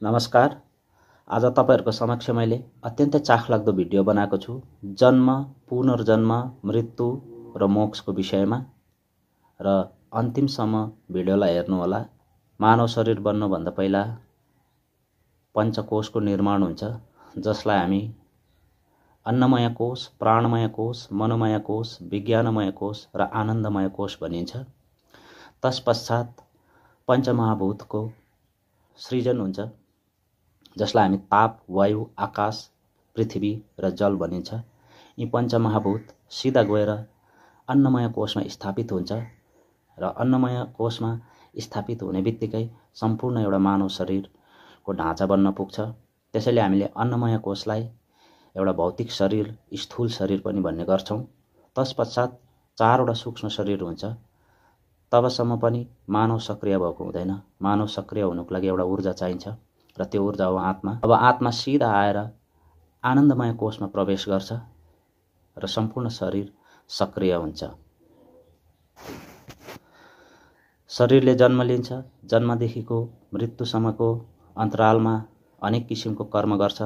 नमस्कार। आज तपाईहरुको समक्ष मैले अत्यन्तै चाखलाग्दो भिडियो बनाएको छु। जन्म, पुनर्जन्म, मृत्यु र मोक्षको विषयमा र अन्तिमसम्म भिडियोलाई हेर्नुहोला। मानव शरीर बन्नुभन्दा पहिला पञ्चकोशको निर्माण हुन्छ, जसलाई हामी अन्नमय कोश, प्राणमय कोश, मनोमय कोश, विज्ञानमय कोश र आनन्दमय कोश भनिन्छ। तत्पश्चात पञ्चमहाभूतको सृजन हुन्छ, जसलाई हामी ताप, वायु, आकाश, पृथ्वी र जल भनिन्छ। यी पञ्चमहाभूत सिधा गएर अन्नमय कोशमा स्थापित हुन्छ र अन्नमय कोशमा स्थापित हुने बित्तिकै सम्पूर्ण एउटा मानव शरीरको ढाँचा बन्न पुग्छ। त्यसैले हामीले अन्नमय कोशलाई एउटा भौतिक शरीर, स्थूल शरीर पनि भन्ने गर्छौँ। तत्पश्चात चारवटा सूक्ष्म शरीर हुन्छ। तबसम्म पनि मानव सक्रिय भएको हुँदैन। मानव सक्रिय हुनुको लागि एउटा ऊर्जा चाहिन्छ र त्यो ऊर्जा हो आत्मा। अब आत्मा सिधा आएर आनन्दमय कोशमा प्रवेश गर्छ र सम्पूर्ण शरीर सक्रिय हुन्छ। शरीरले जन्म लिन्छ। जन्मदेखिको मृत्युसम्मको अन्तरालमा अनेक किसिमको कर्म गर्छ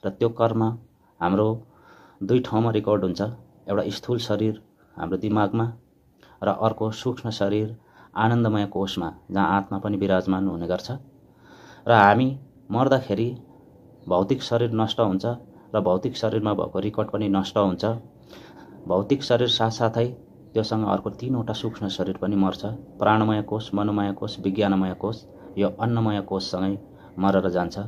र त्यो कर्म हाम्रो दुई ठाउँमा रेकर्ड हुन्छ। एउटा स्थूल शरीर हाम्रो दिमागमा र अर्को सूक्ष्म शरीर आनन्दमय कोशमा, जहाँ आत्मा पनि विराजमान हुने गर्छ। र हामी मर्दाखेरि भौतिक शरीर नष्ट हुन्छ र भौतिक शरीरमा भएको रेकर्ड पनि नष्ट हुन्छ। भौतिक शरीर साथसाथै त्योसँग अर्को तीनवटा सूक्ष्म शरीर पनि मर्छ। प्राणमय कोश, मनोमय कोश, विज्ञानमय कोश। यो अन्नमय कोशसँगै मरेर जान्छ।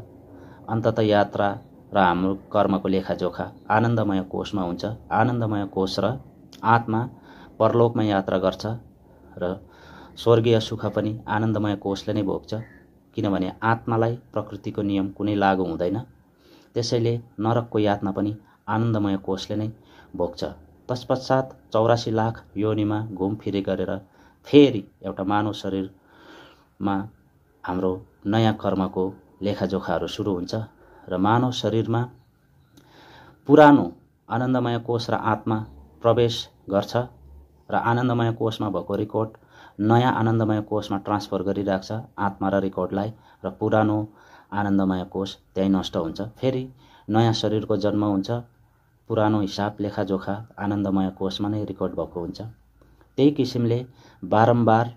अन्ततः यात्रा र हाम्रो कर्मको लेखाजोखा आनन्दमय कोशमा हुन्छ। आनन्दमय कोश र आत्मा परलोकमा यात्रा गर्छ र स्वर्गीय सुख पनि आनन्दमय कोशले नै भोग्छ, किनभने आत्मालाई प्रकृतिको नियम कुनै लागू हुँदैन। त्यसैले नरकको यातना पनि आनन्दमय कोशले नै भोग्छ। तत्पश्चात 84 लाख योनिमा घुमफिरे गरेर फेरि एउटा मानव शरीरमा हाम्रो नयाँ कर्मको लेखाजोखाहरू सुरु हुन्छ र मानव शरीरमा पुरानो आनन्दमय कोश र आत्मा प्रवेश गर्छ र आनन्दमय कोशमा भएको रेकर्ड नयाँ आनन्दमय कोशमा ट्रान्सफर गरिराख्छ आत्मा र रेकर्डलाई, र पुरानो आनन्दमय कोश त्यही नष्ट हुन्छ। फेरि नयाँ शरीरको जन्म हुन्छ। पुरानो हिसाब लेखाजोखा आनन्दमय कोशमा नै रेकर्ड भएको हुन्छ। त्यही किसिमले बारम्बार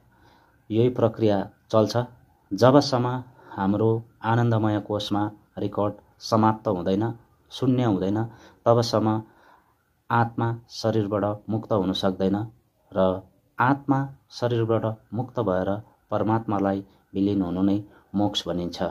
यही प्रक्रिया चल्छ जबसम्म हाम्रो आनन्दमय कोशमा रेकर्ड समाप्त हुँदैन, शून्य हुँदैन, तबसम्म आत्मा शरीरबाट मुक्त हुन सक्दैन र आत्मा शरीरबाट मुक्त भएर परमात्मालाई विलिन हुनु नै मोक्ष भनिन्छ।